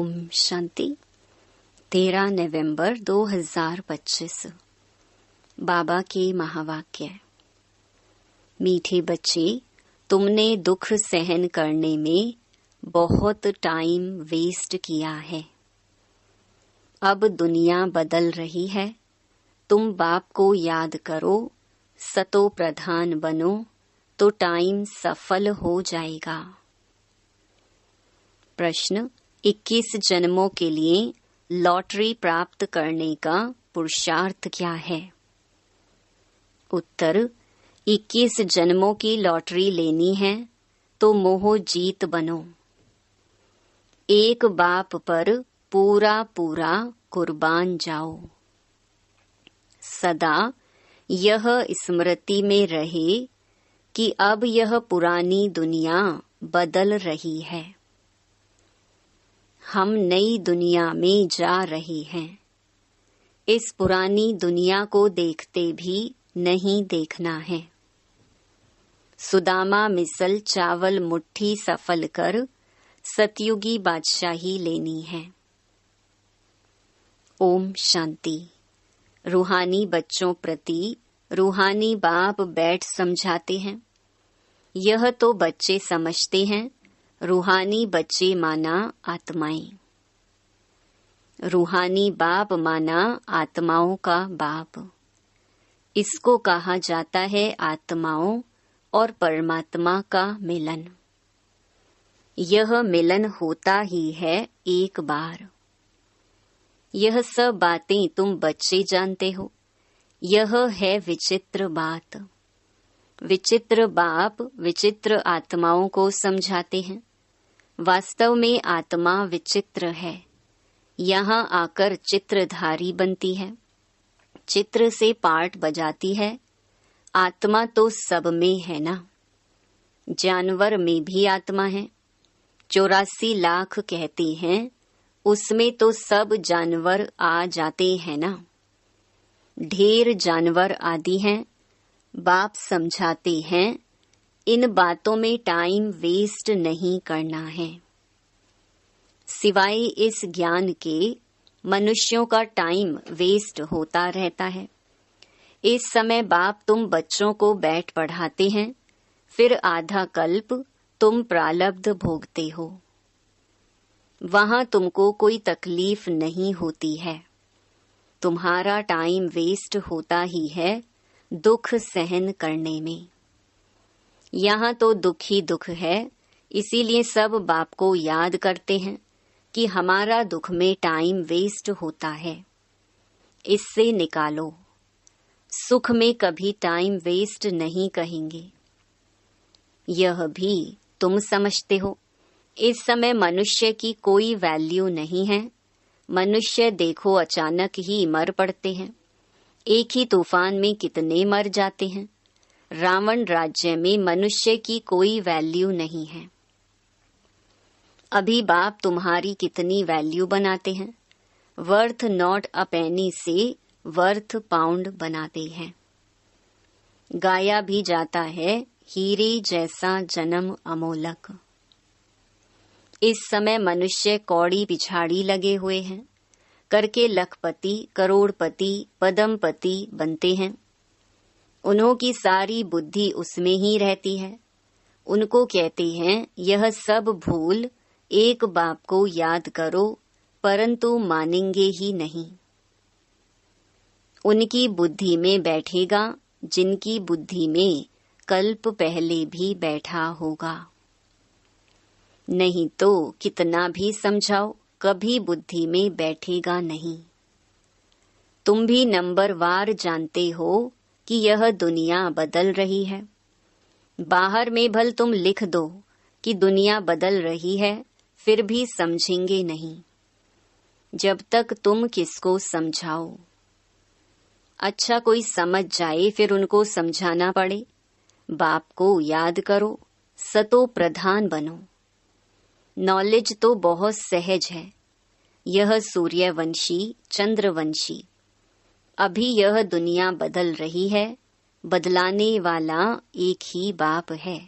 ओम शांति। 13 नवंबर 2025। बाबा के महावाक्य। मीठे बच्चे, तुमने दुख सहन करने में बहुत टाइम वेस्ट किया है। अब दुनिया बदल रही है। तुम बाप को याद करो, सतो प्रधान बनो तो टाइम सफल हो जाएगा। प्रश्न: 21 जन्मों के लिए लॉटरी प्राप्त करने का पुरुषार्थ क्या है? उत्तर: 21 जन्मों की लॉटरी लेनी है तो मोह जीत बनो। एक बाप पर पूरा पूरा कुर्बान जाओ। सदा यह स्मृति में रहे कि अब यह पुरानी दुनिया बदल रही है। हम नई दुनिया में जा रहे हैं। इस पुरानी दुनिया को देखते भी नहीं देखना है। सुदामा मिसल चावल मुट्ठी सफल कर सतयुगी बादशाही लेनी है। ओम शांति। रूहानी बच्चों प्रति रूहानी बाप बैठ समझाते हैं। यह तो बच्चे समझते हैं, रूहानी बच्चे माना आत्माएं। रूहानी बाप माना आत्माओं का बाप। इसको कहा जाता है आत्माओं और परमात्मा का मिलन। यह मिलन होता ही है एक बार। यह सब बातें तुम बच्चे जानते हो। यह है विचित्र बात। विचित्र बाप विचित्र आत्माओं को समझाते हैं। वास्तव में आत्मा विचित्र है। यहाँ आकर चित्रधारी बनती है, चित्र से पार्ट बजाती है। आत्मा तो सब में है ना। जानवर में भी आत्मा है। 84 लाख कहते हैं, उसमें तो सब जानवर आ जाते हैं ना। ढेर जानवर आदि हैं। बाप समझाते हैं, इन बातों में टाइम वेस्ट नहीं करना है। सिवाय इस ज्ञान के मनुष्यों का टाइम वेस्ट होता रहता है। इस समय बाप तुम बच्चों को बैठ पढ़ाते हैं, फिर आधा कल्प तुम प्रारब्ध भोगते हो। वहां तुमको कोई तकलीफ नहीं होती है। तुम्हारा टाइम वेस्ट होता ही है दुख सहन करने में। यहाँ तो दुख ही दुख है। इसीलिए सब बाप को याद करते हैं कि हमारा दुख में टाइम वेस्ट होता है, इससे निकालो। सुख में कभी टाइम वेस्ट नहीं कहेंगे। यह भी तुम समझते हो। इस समय मनुष्य की कोई वैल्यू नहीं है। मनुष्य देखो अचानक ही मर पड़ते हैं। एक ही तूफान में कितने मर जाते हैं। रावण राज्य में मनुष्य की कोई वैल्यू नहीं है। अभी बाप तुम्हारी कितनी वैल्यू बनाते हैं। वर्थ नॉट अ पेनी से वर्थ पाउंड बनाते हैं। गाया भी जाता है, हीरे जैसा जन्म अमोलक। इस समय मनुष्य कौड़ी पिछाड़ी लगे हुए हैं, करके लखपति करोड़पति पदमपति बनते हैं। उन्हों की सारी बुद्धि उसमें ही रहती है। उनको कहते हैं, यह सब भूल एक बाप को याद करो, परंतु मानेंगे ही नहीं। उनकी बुद्धि में बैठेगा जिनकी बुद्धि में कल्प पहले भी बैठा होगा। नहीं तो कितना भी समझाओ, कभी बुद्धि में बैठेगा नहीं। तुम भी नंबरवार जानते हो कि यह दुनिया बदल रही है। बाहर में भल तुम लिख दो कि दुनिया बदल रही है, फिर भी समझेंगे नहीं। जब तक तुम किसको समझाओ। अच्छा कोई समझ जाए फिर उनको समझाना पड़े। बाप को याद करो, सतो प्रधान बनो। नॉलेज तो बहुत सहज है। यह सूर्यवंशी चंद्रवंशी। अभी यह दुनिया बदल रही है। बदलाने वाला एक ही बाप है।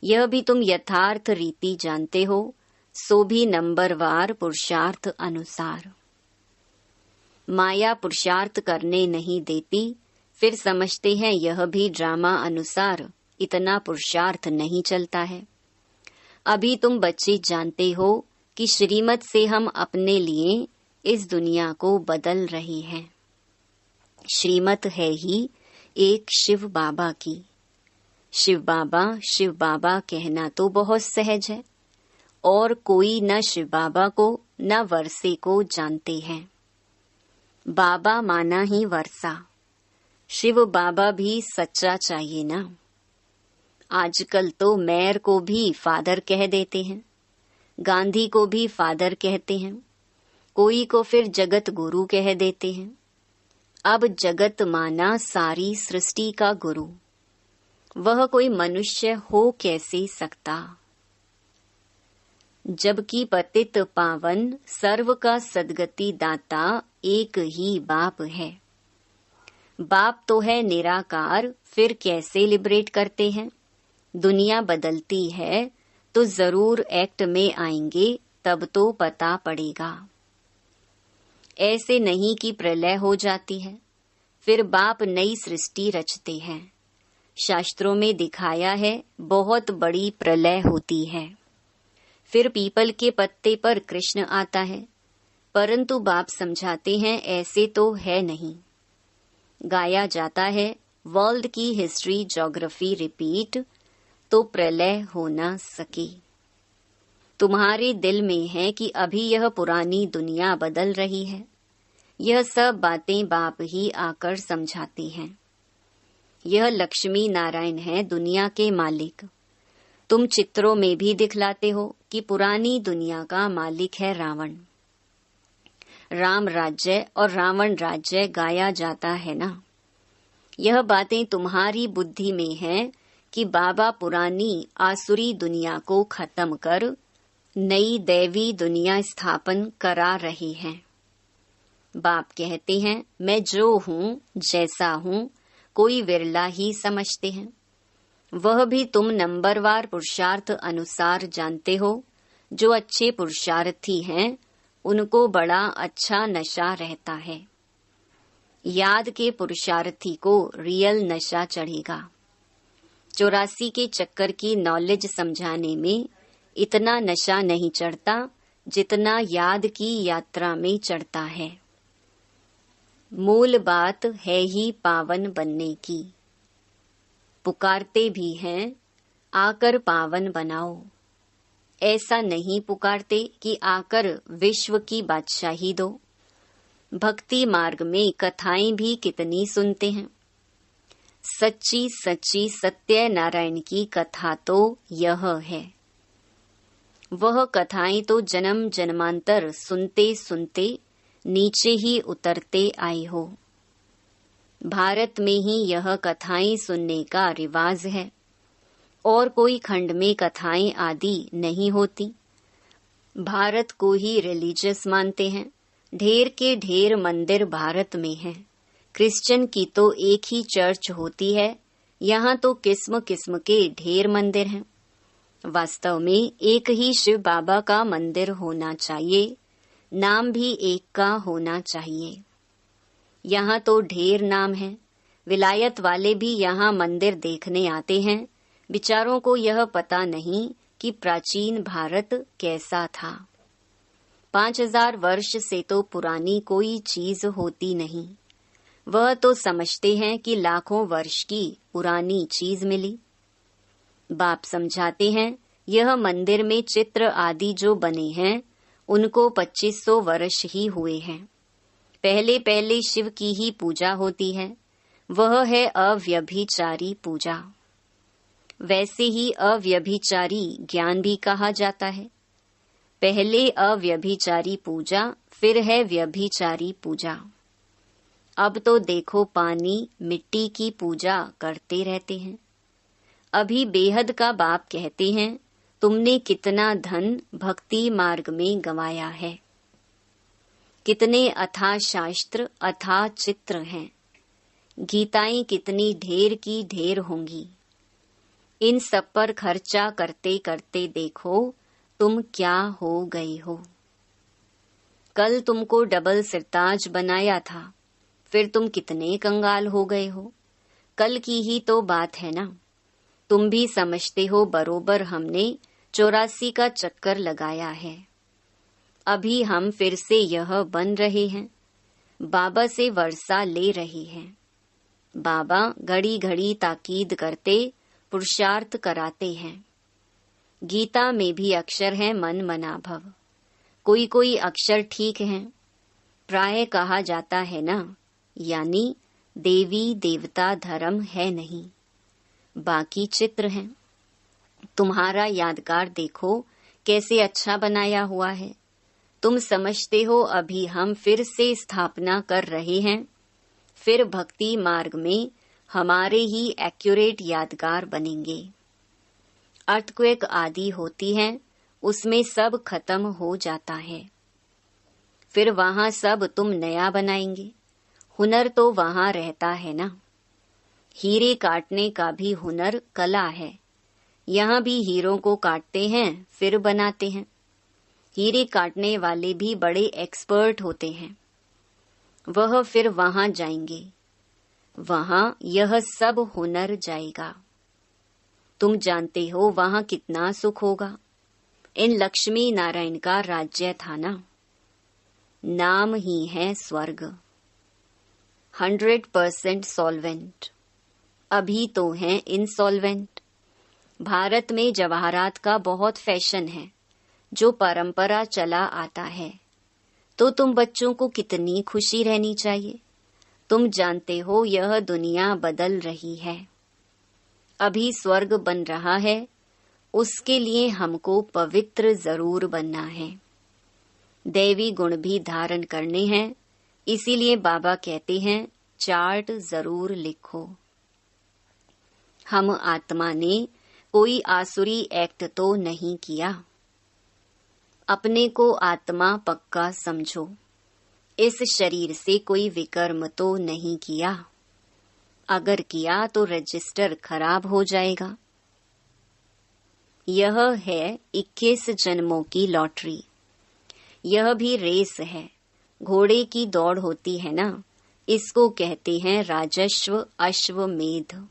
यह भी तुम यथार्थ रीति जानते हो, सो भी नंबरवार पुरुषार्थ अनुसार। माया पुरुषार्थ करने नहीं देती, फिर समझते हैं यह भी ड्रामा अनुसार इतना पुरुषार्थ नहीं चलता है। अभी तुम बच्चे जानते हो कि श्रीमत से हम अपने लिए इस दुनिया को बदल रहे हैं। श्रीमत है ही एक शिव बाबा की। शिव बाबा कहना तो बहुत सहज है, और कोई न शिव बाबा को न वर्षे को जानते हैं। बाबा माना ही वर्षा, शिव बाबा भी सच्चा चाहिए ना। आजकल तो मेयर को भी फादर कह देते हैं, गांधी को भी फादर कहते हैं, कोई को फिर जगत गुरु कह देते हैं। अब जगत माना सारी सृष्टि का गुरु, वह कोई मनुष्य हो कैसे सकता। जबकि पतित पावन सर्व का सद्गति दाता एक ही बाप है। बाप तो है निराकार, फिर कैसे लिबरेट करते हैं। दुनिया बदलती है तो जरूर एक्ट में आएंगे, तब तो पता पड़ेगा। ऐसे नहीं कि प्रलय हो जाती है, फिर बाप नई सृष्टि रचते हैं। शास्त्रों में दिखाया है बहुत बड़ी प्रलय होती है। फिर पीपल के पत्ते पर कृष्ण आता है, परंतु बाप समझाते हैं ऐसे तो है नहीं। गाया जाता है वर्ल्ड की हिस्ट्री ज्योग्राफी रिपीट, तो प्रलय हो न सके। तुम्हारे दिल में है कि अभी यह पुरानी दुनिया बदल रही है। यह सब बातें बाप ही आकर समझाती हैं। यह लक्ष्मी नारायण है दुनिया के मालिक। तुम चित्रों में भी दिखलाते हो कि पुरानी दुनिया का मालिक है रावण। राम राज्य और रावण राज्य गाया जाता है ना। यह बातें तुम्हारी बुद्धि में है कि बाबा पुरानी आसुरी दुनिया को खत्म कर नई दैवी दुनिया स्थापन करा रहे हैं। बाप कहते हैं मैं जो हूँ जैसा हूँ कोई विरला ही समझते हैं। वह भी तुम नंबरवार पुरुषार्थ अनुसार जानते हो। जो अच्छे पुरुषार्थी हैं उनको बड़ा अच्छा नशा रहता है। याद के पुरुषार्थी को रियल नशा चढ़ेगा। 84 के चक्कर की नॉलेज समझाने में इतना नशा नहीं चढ़ता जितना याद की यात्रा में चढ़ता है। मूल बात है ही पावन बनने की। पुकारते भी हैं आकर पावन बनाओ। ऐसा नहीं पुकारते कि आकर विश्व की बादशाही दो। भक्ति मार्ग में कथाएं भी कितनी सुनते हैं। सच्ची सच्ची सत्य नारायण की कथा तो यह है। वह कथाएं तो जन्म जन्मांतर सुनते सुनते नीचे ही उतरते आए हो। भारत में ही यह कथाएं सुनने का रिवाज है, और कोई खंड में कथाएं आदि नहीं होती। भारत को ही रिलीजियस मानते हैं। ढेर के ढेर मंदिर भारत में हैं। क्रिश्चियन की तो एक ही चर्च होती है, यहाँ तो किस्म किस्म के ढेर मंदिर हैं। वास्तव में एक ही शिव बाबा का मंदिर होना चाहिए, नाम भी एक का होना चाहिए। यहाँ तो ढेर नाम है। विलायत वाले भी यहाँ मंदिर देखने आते हैं। बिचारों को यह पता नहीं कि प्राचीन भारत कैसा था। 5000 वर्ष से तो पुरानी कोई चीज होती नहीं। वह तो समझते हैं कि लाखों वर्ष की पुरानी चीज मिली। बाप समझाते हैं यह मंदिर में चित्र आदि जो बने हैं उनको 2500 वर्ष ही हुए हैं। पहले पहले शिव की ही पूजा होती है। वह है अव्यभिचारी पूजा। वैसे ही अव्यभिचारी ज्ञान भी कहा जाता है। पहले अव्यभिचारी पूजा, फिर है व्यभिचारी पूजा। अब तो देखो पानी मिट्टी की पूजा करते रहते हैं। अभी बेहद का बाप कहते हैं तुमने कितना धन भक्ति मार्ग में गंवाया है। कितने अथाह शास्त्र अथाह चित्र हैं। गीताएं कितनी ढेर की ढेर होंगी। इन सब पर खर्चा करते करते देखो तुम क्या हो गए हो। कल तुमको डबल सिरताज बनाया था, फिर तुम कितने कंगाल हो गए हो। कल की ही तो बात है ना। तुम भी समझते हो बरोबर हमने 84 का चक्कर लगाया है। अभी हम फिर से यह बन रहे हैं। बाबा से वर्षा ले रहे हैं। बाबा घड़ी घड़ी ताकीद करते, पुरुषार्थ कराते हैं। गीता में भी अक्षर है मन मना भव। कोई कोई अक्षर ठीक हैं। प्राय कहा जाता है ना, यानी देवी देवता धर्म है नहीं, बाकी चित्र हैं। तुम्हारा यादगार देखो कैसे अच्छा बनाया हुआ है। तुम समझते हो अभी हम फिर से स्थापना कर रहे हैं। फिर भक्ति मार्ग में हमारे ही एक्यूरेट यादगार बनेंगे। अर्थक्वेक आदि होती है, उसमें सब खत्म हो जाता है। फिर वहां सब तुम नया बनाएंगे। हुनर तो वहां रहता है ना। हीरे काटने का भी हुनर कला है। यहाँ भी हीरों को काटते हैं फिर बनाते हैं। हीरे काटने वाले भी बड़े एक्सपर्ट होते हैं। वह फिर वहां जाएंगे। वहां यह सब हुनर जाएगा। तुम जानते हो वहां कितना सुख होगा। इन लक्ष्मी नारायण का राज्य था ना। नाम ही है स्वर्ग। 100% सॉल्वेंट। अभी तो हैं इनसॉल्वेंट। भारत में जवाहरात का बहुत फैशन है, जो परंपरा चला आता है। तो तुम बच्चों को कितनी खुशी रहनी चाहिए। तुम जानते हो यह दुनिया बदल रही है। अभी स्वर्ग बन रहा है। उसके लिए हमको पवित्र जरूर बनना है। दैवी गुण भी धारण करने हैं। इसीलिए बाबा कहते हैं चार्ट जरूर लिखो। हम आत्मा ने कोई आसुरी एक्ट तो नहीं किया। अपने को आत्मा पक्का समझो। इस शरीर से कोई विकर्म तो नहीं किया। अगर किया तो रजिस्टर खराब हो जाएगा। यह है 21 जन्मों की लॉटरी। यह भी रेस है। घोड़े की दौड़ होती है ना, इसको कहते हैं राजस्व अश्वमेध।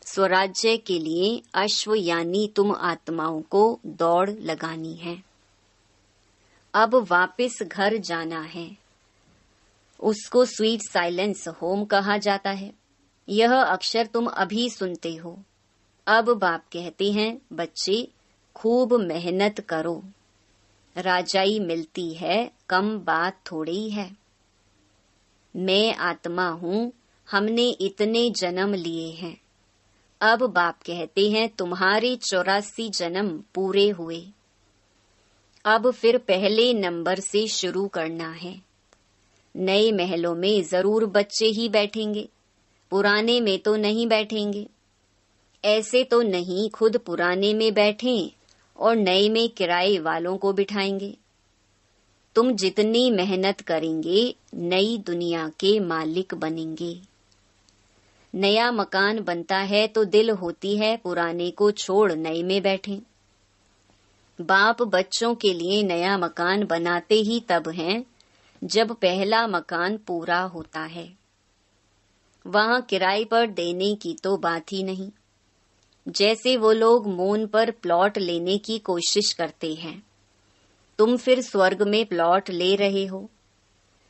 स्वराज्य के लिए अश्व यानी तुम आत्माओं को दौड़ लगानी है। अब वापस घर जाना है। उसको स्वीट साइलेंस होम कहा जाता है। यह अक्षर तुम अभी सुनते हो। अब बाप कहते हैं बच्चे खूब मेहनत करो। राजाई मिलती है, कम बात थोड़ी है। मैं आत्मा हूँ, हमने इतने जन्म लिए हैं। अब बाप कहते हैं तुम्हारे 84 जन्म पूरे हुए। अब फिर पहले नंबर से शुरू करना है। नए महलों में जरूर बच्चे ही बैठेंगे, पुराने में तो नहीं बैठेंगे। ऐसे तो नहीं खुद पुराने में बैठें और नए में किराए वालों को बिठाएंगे। तुम जितनी मेहनत करेंगे नई दुनिया के मालिक बनेंगे। नया मकान बनता है तो दिल होती है पुराने को छोड़ नए में बैठें। बाप बच्चों के लिए नया मकान बनाते ही तब हैं जब पहला मकान पूरा होता है। वहां किराए पर देने की तो बात ही नहीं। जैसे वो लोग मोन पर प्लॉट लेने की कोशिश करते हैं, तुम फिर स्वर्ग में प्लॉट ले रहे हो।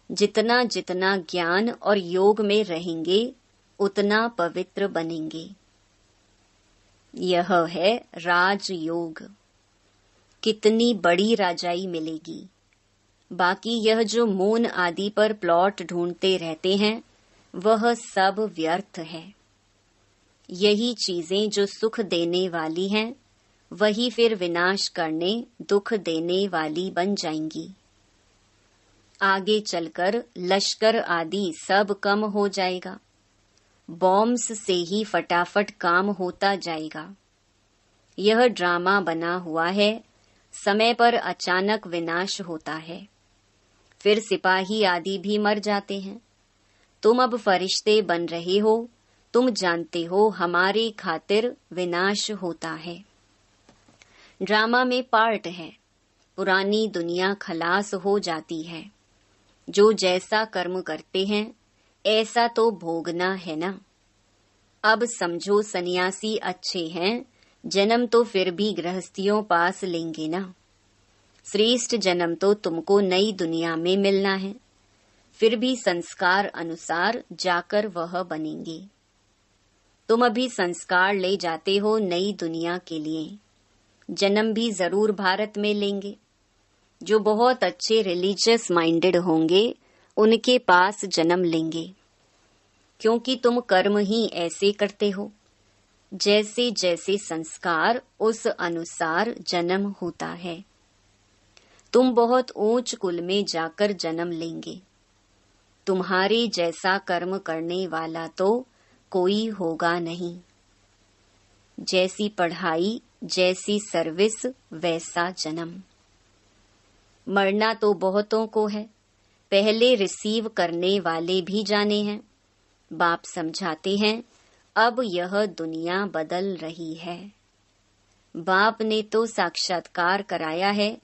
जितना जितना ज्ञान और योग में रहेंगे उतना पवित्र बनेंगे। यह है राजयोग। कितनी बड़ी राजाई मिलेगी। बाकी यह जो मोन आदि पर प्लॉट ढूंढते रहते हैं वह सब व्यर्थ है। यही चीजें जो सुख देने वाली हैं वही फिर विनाश करने दुख देने वाली बन जाएंगी। आगे चलकर लश्कर आदि सब कम हो जाएगा। बॉम्ब्स से ही फटाफट काम होता जाएगा। यह ड्रामा बना हुआ है। समय पर अचानक विनाश होता है। फिर सिपाही आदि भी मर जाते हैं। तुम अब फरिश्ते बन रहे हो। तुम जानते हो हमारे खातिर विनाश होता है। ड्रामा में पार्ट है। पुरानी दुनिया खलास हो जाती है। जो जैसा कर्म करते हैं ऐसा तो भोगना है ना। अब समझो सन्यासी अच्छे हैं, जन्म तो फिर भी गृहस्थियों पास लेंगे ना। श्रेष्ठ जन्म तो तुमको नई दुनिया में मिलना है, फिर भी संस्कार अनुसार जाकर वह बनेंगे। तुम अभी संस्कार ले जाते हो नई दुनिया के लिए, जन्म भी जरूर भारत में लेंगे। जो बहुत अच्छे रिलीजियस माइंडेड होंगे उनके पास जन्म लेंगे, क्योंकि तुम कर्म ही ऐसे करते हो। जैसे जैसे संस्कार उस अनुसार जन्म होता है। तुम बहुत ऊंच कुल में जाकर जन्म लेंगे। तुम्हारे जैसा कर्म करने वाला तो कोई होगा नहीं। जैसी पढ़ाई जैसी सर्विस वैसा जन्म। मरना तो बहुतों को है, पहले रिसीव करने वाले भी जाने हैं। बाप समझाते हैं अब यह दुनिया बदल रही है। बाप ने तो साक्षात्कार कराया है।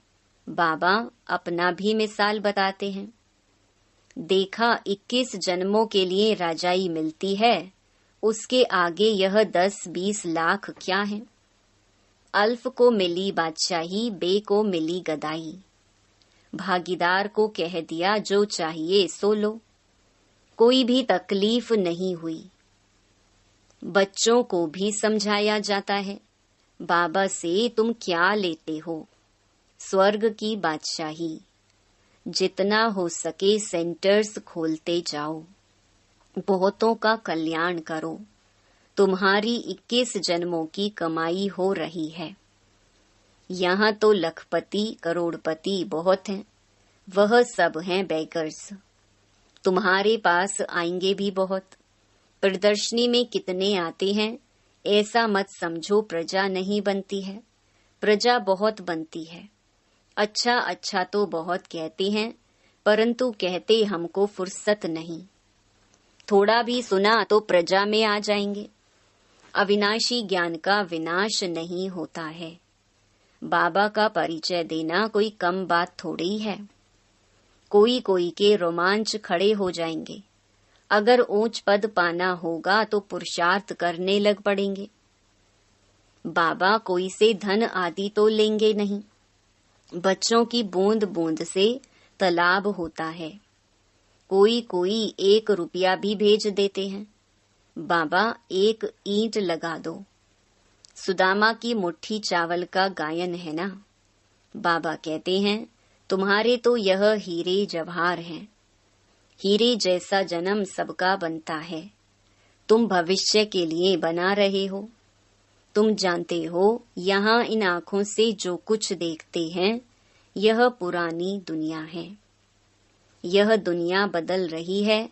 बाबा अपना भी मिसाल बताते हैं। देखा 21 जन्मों के लिए राजाई मिलती है, उसके आगे यह 10-20 लाख क्या है। अल्फ को मिली बादशाही, बे को मिली गदाई। भागीदार को कह दिया जो चाहिए सो लो, कोई भी तकलीफ नहीं हुई। बच्चों को भी समझाया जाता है, बाबा से तुम क्या लेते हो, स्वर्ग की बादशाही। जितना हो सके सेंटर्स खोलते जाओ, बहुतों का कल्याण करो। तुम्हारी 21 जन्मों की कमाई हो रही है। यहाँ तो लखपति करोड़पति बहुत हैं, वह सब हैं बेगर्स। तुम्हारे पास आएंगे भी बहुत। प्रदर्शनी में कितने आते हैं, ऐसा मत समझो प्रजा नहीं बनती है, प्रजा बहुत बनती है। अच्छा अच्छा तो बहुत कहते हैं, परंतु कहते हमको फुर्सत नहीं। थोड़ा भी सुना तो प्रजा में आ जाएंगे। अविनाशी ज्ञान का विनाश नहीं होता है। बाबा का परिचय देना कोई कम बात थोड़ी है। कोई कोई के रोमांच खड़े हो जाएंगे। अगर ऊंच पद पाना होगा तो पुरुषार्थ करने लग पड़ेंगे। बाबा कोई से धन आदि तो लेंगे नहीं। बच्चों की बूंद बूंद से तालाब होता है। कोई कोई 1 रुपया भी भेज देते हैं। बाबा 1 ईंट लगा दो। सुदामा की मुट्ठी चावल का गायन है ना। बाबा कहते हैं तुम्हारे तो यह हीरे जवाहर हैं। हीरे जैसा जन्म सबका बनता है। तुम भविष्य के लिए बना रहे हो। तुम जानते हो यहाँ इन आँखों से जो कुछ देखते हैं यह पुरानी दुनिया है। यह दुनिया बदल रही है।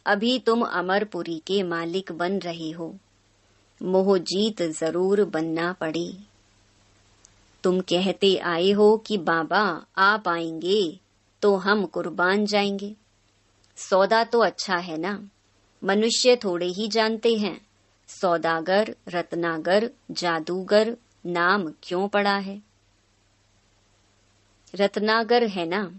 अभी तुम अमरपुरी के मालिक बन रहे हो। मोह जीत जरूर बनना पड़े। तुम कहते आए हो कि बाबा आप आएंगे तो हम कुर्बान जाएंगे। सौदा तो अच्छा है ना। मनुष्य थोड़े ही जानते हैं सौदागर, रत्नागर, जादूगर नाम क्यों पड़ा है। रत्नागर है ना।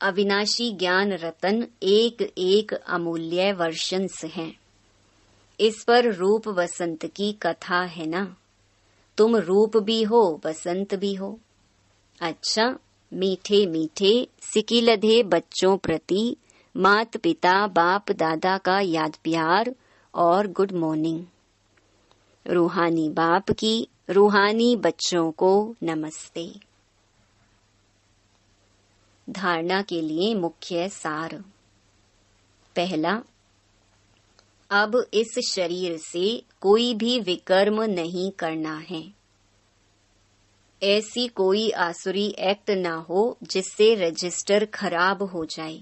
अविनाशी ज्ञान रतन एक एक अमूल्य वर्षंस हैं। इस पर रूप वसंत की कथा है ना। तुम रूप भी हो बसंत भी हो। अच्छा, मीठे मीठे सिकिलधे बच्चों प्रति मात पिता बाप दादा का याद प्यार और गुड मॉर्निंग। रूहानी बाप की रूहानी बच्चों को नमस्ते। धारणा के लिए मुख्य सार। पहला, अब इस शरीर से कोई भी विकर्म नहीं करना है। ऐसी कोई आसुरी एक्ट ना हो जिससे रजिस्टर खराब हो जाए।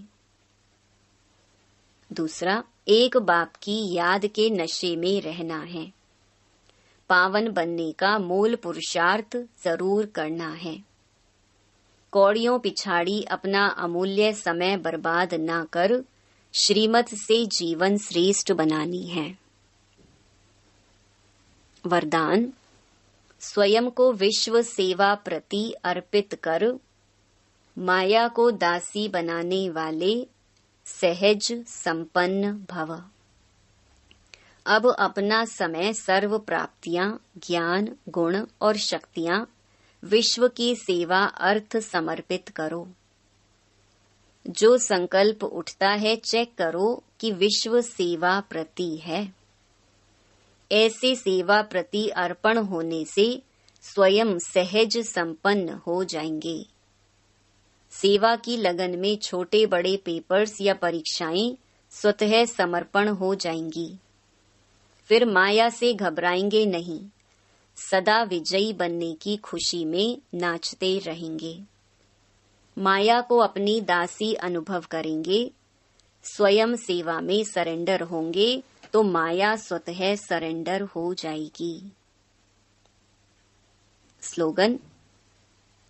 दूसरा, एक बाप की याद के नशे में रहना है। पावन बनने का मूल पुरुषार्थ जरूर करना है। कौड़ियों पिछाड़ी अपना अमूल्य समय बर्बाद ना कर श्रीमत से जीवन श्रेष्ठ बनानी है। वरदान, स्वयं को विश्व सेवा प्रति अर्पित कर माया को दासी बनाने वाले सहज संपन्न भव। अब अपना समय, सर्व प्राप्तियां, ज्ञान, गुण और शक्तियां विश्व की सेवा अर्थ समर्पित करो। जो संकल्प उठता है चेक करो कि विश्व सेवा प्रति है। ऐसे सेवा प्रति अर्पण होने से स्वयं सहज संपन्न हो जाएंगे। सेवा की लगन में छोटे बड़े पेपर्स या परीक्षाएं स्वतः समर्पण हो जाएंगी। फिर माया से घबराएंगे नहीं, सदा विजयी बनने की खुशी में नाचते रहेंगे। माया को अपनी दासी अनुभव करेंगे। स्वयं सेवा में सरेंडर होंगे तो माया स्वतः सरेंडर हो जाएगी। स्लोगन: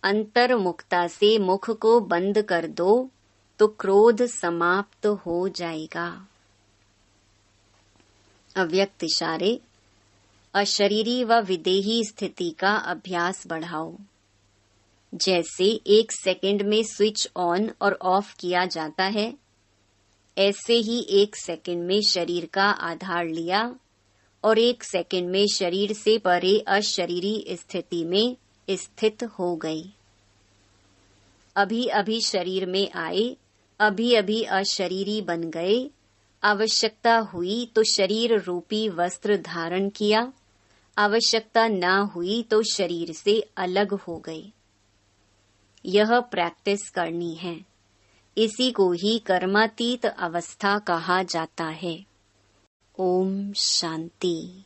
अंतर्मुखता से मुख को बंद कर दो तो क्रोध समाप्त हो जाएगा। अव्यक्त इशारे: अशरीरी व विदेही स्थिति का अभ्यास बढ़ाओ। जैसे 1 सेकंड में स्विच ऑन और ऑफ किया जाता है, ऐसे ही 1 सेकंड में शरीर का आधार लिया और 1 सेकंड में शरीर से परे अशरीरी स्थिति में स्थित हो गई। अभी अभी शरीर में आए, अभी अभी अशरीरी बन गए। आवश्यकता हुई तो शरीर रूपी वस्त्र धारण किया, आवश्यकता न हुई तो शरीर से अलग हो गए। यह प्रैक्टिस करनी है। इसी को ही कर्मातीत अवस्था कहा जाता है। ओम शांति।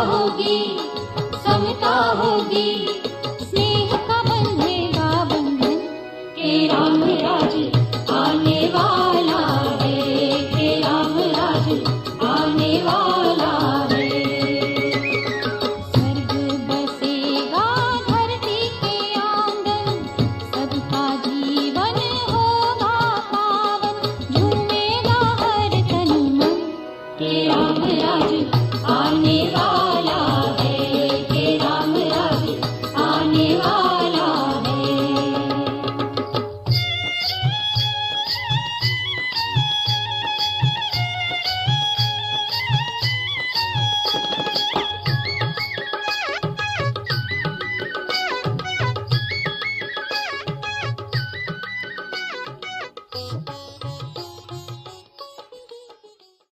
होगी, समता होगी।